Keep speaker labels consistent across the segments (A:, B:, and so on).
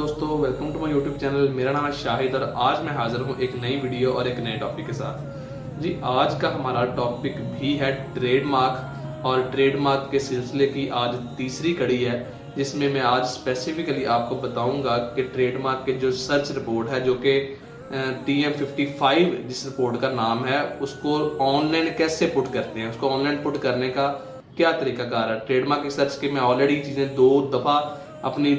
A: दोस्तों, welcome to my YouTube channel. मेरा नाम है शाहिद और आज मैं हाजिर हूँ एक नई वीडियो और एक नए टॉपिक के साथ। जी, आज का हमारा टॉपिक भी है ट्रेडमार्क और ट्रेडमार्क के सिलसिले की आज तीसरी कड़ी है, जिसमें मैं आज स्पेसिफिकली आपको बताऊंगा कि ट्रेडमार्क के जो सर्च रिपोर्ट है, जो कि TM55 जिस रिपोर्ट का नाम है, उसको ऑनलाइन कैसे पुट करते हैं, उसको ऑनलाइन पुट करने का क्या तरीकाकार है। ट्रेडमार्क की सर्च के मैं ऑलरेडी चीज़ें 2 दफ़ा अपनी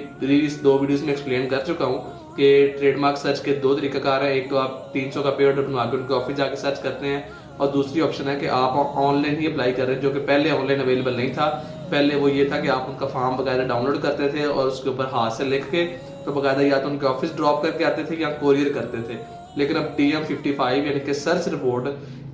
A: दो वीडियोस में एक्सप्लेन कर चुका हूँ कि ट्रेडमार्क सर्च के 2 तरीकाकार है। एक तो आप 300 का पेड बनवा के उनके ऑफिस जाके सर्च करते हैं, और दूसरी ऑप्शन है कि आप ऑनलाइन ही अप्लाई कर रहे हैं, जो कि पहले ऑनलाइन अवेलेबल नहीं था। पहले वो ये था कि आप उनका फॉर्म वगैरह डाउनलोड करते थे और उसके ऊपर हाथ से लिख के तो बकायदा या तो उनके ऑफिस ड्रॉप करके आते थे या कोरियर करते थे। लेकिन अब TM55 यानी कि सर्च रिपोर्ट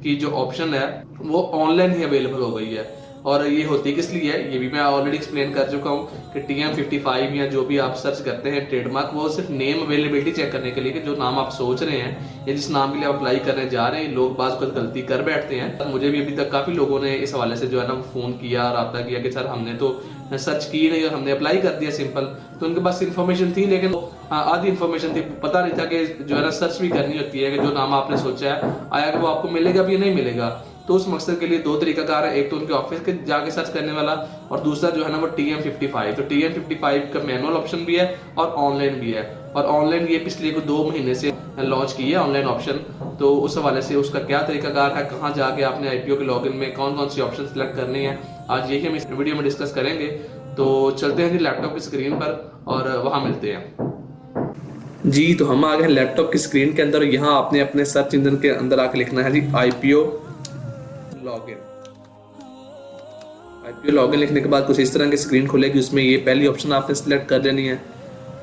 A: की जो ऑप्शन है वो ऑनलाइन ही अवेलेबल हो गई है। और ये होती किस लिए है ये भी मैं ऑलरेडी एक्सप्लेन कर चुका हूँ कि TM55 या जो भी आप सर्च करते हैं ट्रेडमार्क, वो सिर्फ नेम अवेलेबिलिटी चेक करने के लिए कि जो नाम आप सोच रहे हैं या जिस नाम के लिए आप अप्लाई करने जा रहे हैं, लोग बाज कुछ गलती कर बैठते हैं। मुझे भी अभी तक काफ़ी लोगों ने इस हवाले से जो है ना फ़ोन किया, रब्ता किया कि सर हमने तो सर्च की नहीं और हमने अप्लाई कर दिया सिंपल। तो उनके पास इन्फॉर्मेशन थी लेकिन आधी इन्फॉर्मेशन थी, पता नहीं था कि जो है ना सर्च भी करनी होती है कि जो नाम आपने सोचा है आया कि वो आपको मिलेगा भी या नहीं मिलेगा। तो उस मकसद के लिए 2 तरीकाकार है, एक तो उनके ऑफिस के जाके सर्च करने वाला और दूसरा जो है ना वो TM55। तो TM55 का मैनुअल ऑप्शन भी है और ऑनलाइन भी है, और ऑनलाइन ये पिछले 2 महीने से लॉन्च की है ऑनलाइन ऑप्शन। तो उस हवाले से उसका क्या तरीकाकार है, कहाँ जाके आपने IPO के लॉगिन में कौन कौन सी ऑप्शन सेलेक्ट करनी है, आज यही हम इस वीडियो में डिस्कस करेंगे। तो चलते हैं जी लैपटॉप की स्क्रीन पर और वहाँ मिलते हैं। जी, तो हम आ गए हैं लैपटॉप की स्क्रीन के अंदर। यहाँ आपने अपने सर्च इंजन के अंदर आके लिखना है जी IPO लॉगिन लिखने के बाद कुछ इस तरह की स्क्रीन खुलेगी। उसमें ये पहली ऑप्शन आपने सिलेक्ट कर लेनी है।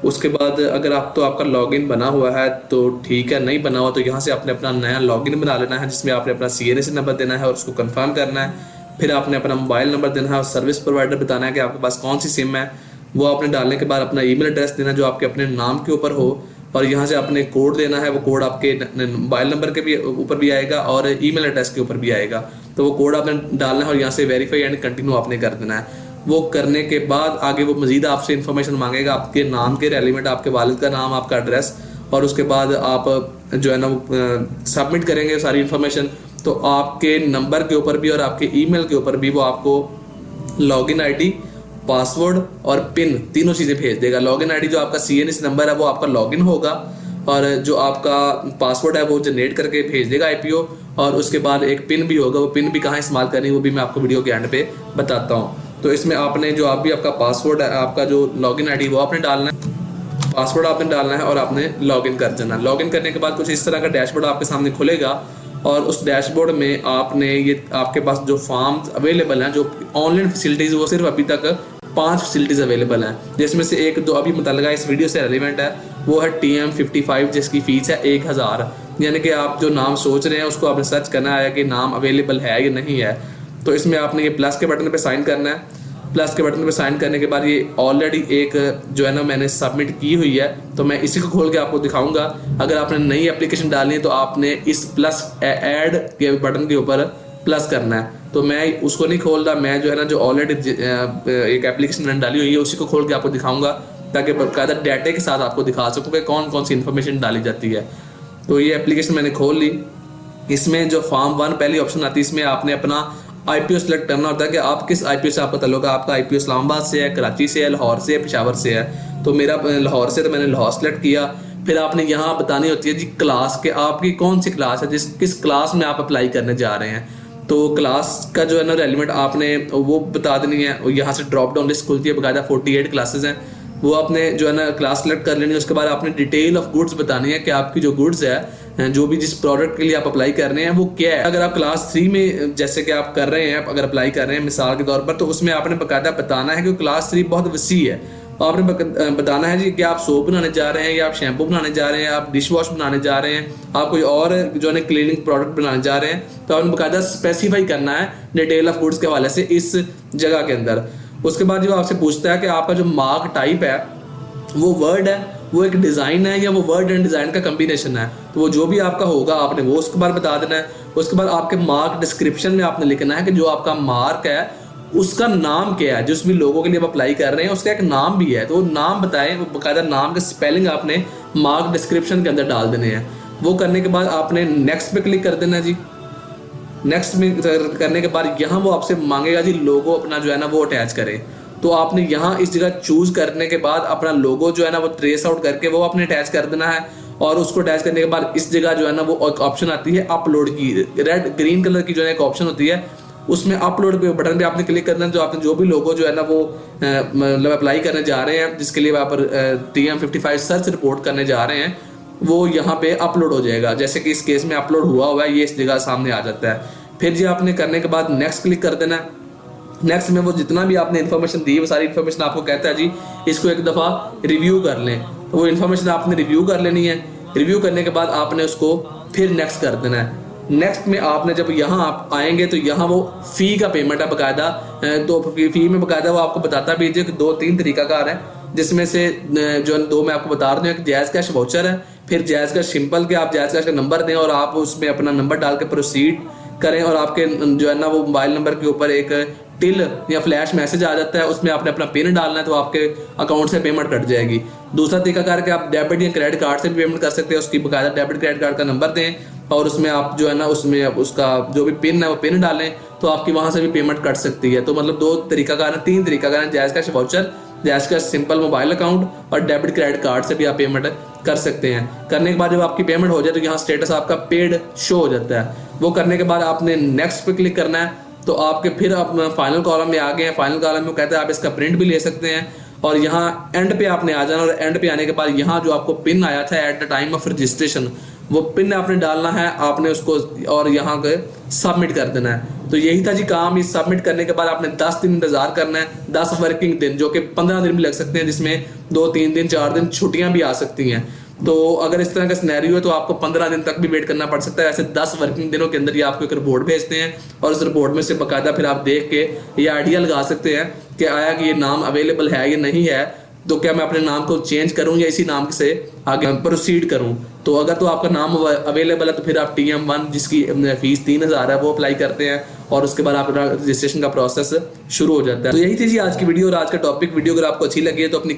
A: उसके बाद अगर आपका लॉगिन बना हुआ है तो ठीक है, नहीं बना हुआ तो यहाँ से आपने अपना नया लॉगिन बना लेना है, जिसमें आपने अपना CNC नंबर देना है और उसको कंफर्म करना है। फिर आपने अपना मोबाइल नंबर देना है और सर्विस प्रोवाइडर बताना है कि आपके पास कौन सी सिम है। वो आपने डालने के बाद अपना ईमेल एड्रेस देना जो आपके अपने नाम के ऊपर हो, और यहाँ से आपने कोड देना है। वो कोड आपके मोबाइल नंबर के भी ऊपर भी आएगा और ईमेल एड्रेस के ऊपर भी आएगा। तो वो कोड आपने डालना है और यहाँ से वेरीफाई एंड कंटिन्यू आपने कर देना है। वो करने के बाद आगे वो मजीद आपसे इन्फॉर्मेशन मांगेगा, आपके नाम के रेलिवेंट, आपके वालिद का नाम, आपका एड्रेस, और उसके बाद आप जो है ना सबमिट करेंगे सारी इन्फॉर्मेशन। तो आपके नंबर के ऊपर भी और आपके ईमेल के ऊपर भी वो आपको लॉगिन ID, पासवर्ड और पिन तीनों चीज़ें भेज देगा। लॉगिन ID जो आपका CNC नंबर है वो आपका लॉगिन होगा, और जो आपका पासवर्ड है वो जनरेट करके भेज देगा IPO, और उसके बाद एक पिन भी होगा। वो पिन भी कहाँ इस्तेमाल करनी है वो भी मैं आपको वीडियो के एंड पे बताता हूँ। तो इसमें आपने जो आप भी आपका पासवर्ड है, आपका जो लॉगिन ID वो आपने डालना है, पासवर्ड आपने डालना है और आपने लॉगिन कर देना है। लॉगिन करने के बाद कुछ इस तरह का डैशबोर्ड आपके सामने खुलेगा, और उस डैशबोर्ड में आपने ये आपके पास जो फॉर्म्स अवेलेबल हैं, जो ऑनलाइन फैसिलिटीज़, वो सिर्फ अभी तक 5 फैसिलिटीज़ अवेलेबल हैं, जिसमें से एक जो अभी मुतल्लिका इस वीडियो से रेलिवेंट है वो है TM55, जिसकी फ़ीस है 1000। यानी कि आप जो नाम सोच रहे हैं उसको आपने सर्च करना है कि नाम अवेलेबल है या नहीं है। तो इसमें आपने ये प्लस के बटन पे साइन करना है। प्लस के बटन पे साइन करने के बाद ये ऑलरेडी एक जो है ना मैंने सबमिट की हुई है, तो मैं इसी को खोल के आपको दिखाऊंगा। अगर आपने नई एप्लीकेशन डालनी है तो आपने इस प्लस ऐड के बटन के ऊपर प्लस करना है। तो मैं उसको नहीं खोल रहा, मैं जो है ना जो ऑलरेडी एक एप्लीकेशन मैंने डाली हुई है उसी को खोल के आपको दिखाऊंगा, ताकि बाकायदा डाटे के साथ आपको दिखा सकूँ कि कौन कौन सी इन्फॉर्मेशन डाली जाती है। तो ये एप्लीकेशन मैंने खोल ली। इसमें जो फॉर्म 1 पहली ऑप्शन आती है, इसमें आपने अपना IPO सेलेक्ट करना होता है कि आप किस IPO से आपका ताल्लुक है। आपका IPO इस्लामाबाद से है, कराची से है, लाहौर से है, पेशावर से है। तो मेरा लाहौर से, तो मैंने लाहौर सेलेक्ट किया। फिर आपने यहाँ बतानी होती है जी क्लास के आपकी कौन सी क्लास है, किस क्लास में आप अप्लाई करने जा रहे हैं। तो क्लास का जो है ना रेलिवेंट आपने वो बता देनी है। यहाँ से ड्रॉप डाउन लिस्ट खुलती है, बाकायदा 48 क्लासेस हैं, वो आपने जो है ना क्लास सेलेक्ट कर लेनी है। उसके बाद आपने डिटेल ऑफ गुड्स बतानी है कि आपकी जो गुड्स है, जो भी जिस प्रोडक्ट के लिए आप अप्लाई कर रहे हैं वो क्या है। अगर आप क्लास 3 में जैसे कि आप कर रहे हैं, अगर अप्लाई कर रहे हैं मिसाल के तौर पर, तो उसमें आपने बाकायदा बताना है कि क्लास 3 बहुत वसी है। तो आपने बताना है जी कि आप सोप बनाने जा रहे हैं, या आप शैम्पू बनाने जा रहे हैं, आप डिश वॉश बनाने जा रहे हैं, आप कोई और जो है क्लीनिंग प्रोडक्ट बनाने जा रहे हैं। तो आपने बाकायदा स्पेसिफाई करना है डिटेल ऑफ गुड्स के हवाले से इस जगह के अंदर। उसके बाद जो आपसे पूछता है कि आपका जो मार्क टाइप है वो वर्ड है, वो एक डिज़ाइन है, या वो वर्ड एंड डिज़ाइन का कम्बिनेशन है। तो वो जो भी आपका होगा आपने वो उसके बाद बता देना है। उसके बाद आपके मार्क डिस्क्रिप्शन में आपने लिखना है कि जो आपका मार्क है उसका नाम क्या है, जिसमें लोगों के लिए आप अप्लाई कर रहे हैं उसका एक नाम भी है, तो वो नाम बताएं, वो बाकायदा नाम के स्पेलिंग आपने मार्क डिस्क्रिप्शन के अंदर डाल देने हैं। वो करने के बाद आपने नेक्स्ट पे क्लिक कर देना है जी। नेक्स्ट में करने के बाद यहाँ वो आपसे मांगेगा जी लोगो अपना जो है ना वो अटैच करें। तो आपने यहाँ इस जगह चूज करने के बाद अपना लोगो जो है ना वो ट्रेस आउट करके वो आपने अटैच कर देना है। और उसको अटैच करने के बाद इस जगह जो है ना वो एक ऑप्शन आती है अपलोड की, रेड ग्रीन कलर की जो है एक ऑप्शन होती है, उसमें अपलोड पे बटन पे आपने क्लिक करना है। जो आपने जो भी लोगो जो है ना वो मतलब अप्लाई करने जा रहे हैं, जिसके लिए आप TM55 सर्च रिपोर्ट करने जा रहे हैं, वो यहाँ पे अपलोड हो जाएगा। जैसे कि इस केस में अपलोड हुआ हुआ है, ये इस जगह सामने आ जाता है। फिर जी आपने करने के बाद नेक्स्ट क्लिक कर देना है। नेक्स्ट में वो जितना भी आपने इन्फॉर्मेशन दी वो सारी इन्फॉर्मेशन आपको कहता है जी इसको एक दफ़ा रिव्यू कर लें। तो वो इन्फॉर्मेशन आपने रिव्यू कर लेनी है। रिव्यू करने के बाद आपने उसको फिर नेक्स्ट कर देना है। नेक्स्ट में आपने जब यहाँ आप आएंगे तो यहाँ वो फी का पेमेंट है बाकायदा। तो फी में बाकायदा वो आपको बताता भी है कि 2-3 तरीकाकार है, जिसमें से जो 2 मैं आपको बता रहा हूँ। एक जायज़ कैश वाउचर है, फिर जायज़ कैश सिंपल के आप जायज़ कैश का नंबर दें और आप उसमें अपना नंबर डाल के प्रोसीड करें, और आपके जो है ना वो मोबाइल नंबर के ऊपर एक टिल या फ्लैश मैसेज आ जाता है, उसमें आपने अपना पिन डालना है तो आपके अकाउंट से पेमेंट कट जाएगी। दूसरा तरीका करके आप डेबिट या क्रेडिट कार्ड से भी पेमेंट कर सकते हैं। उसकी बकायदा डेबिट क्रेडिट कार्ड का नंबर दें और उसमें आप जो है ना उसमें उसका जो भी पिन है वो पिन डालें, तो आपकी वहां से भी पेमेंट कट सकती है। तो मतलब 2 तरीका कार है, 3 तरीका कार है, जायज़ कैश वाउचर, जायज़ कैश सिंपल मोबाइल अकाउंट और डेबिट क्रेडिट कार्ड से भी आप पेमेंट कर सकते हैं। करने के बाद जब आपकी पेमेंट हो जाए तो यहाँ स्टेटस आपका पेड शो हो जाता है। वो करने के बाद आपने नेक्स्ट पे क्लिक करना है, तो आपके फिर आप फाइनल कॉलम में आ गए हैं। फाइनल कॉलम में कहता है आप इसका प्रिंट भी ले सकते हैं, और यहाँ एंड पे आपने आ जाना, और एंड पे आने के बाद यहाँ जो आपको पिन आया था at the time of registration, वो पिन आपने डालना है आपने उसको, और यहाँ के सबमिट कर देना है। तो यही था जी काम। इस सबमिट करने के बाद आपने 10 दिन इंतजार करना है, 10 वर्किंग दिन, जो कि 15 दिन भी लग सकते हैं, जिसमें 2-3 दिन 4 दिन छुट्टियां भी आ सकती हैं। तो अगर इस तरह का सिनेरियो है तो आपको 15 दिन तक भी वेट करना पड़ सकता है। ऐसे 10 वर्किंग दिनों के अंदर ये आपको एक रिपोर्ट भेजते हैं, और उस रिपोर्ट में से बाकायदा फिर आप देख के ये आइडिया लगा सकते हैं कि आया कि ये नाम अवेलेबल है या नहीं है, तो क्या मैं अपने नाम को चेंज करूं या इसी नाम से आगे प्रोसीड करूं। तो अगर तो आपका नाम अवेलेबल है तो फिर आप TM1 जिसकी फीस 3000 है वो अप्लाई करते हैं, और उसके बाद आपका रजिस्ट्रेशन का प्रोसेस शुरू हो जाता है। तो यही थी जी आज की वीडियो और आज का टॉपिक। वीडियो अगर आपको अच्छी लगी है तो अपनी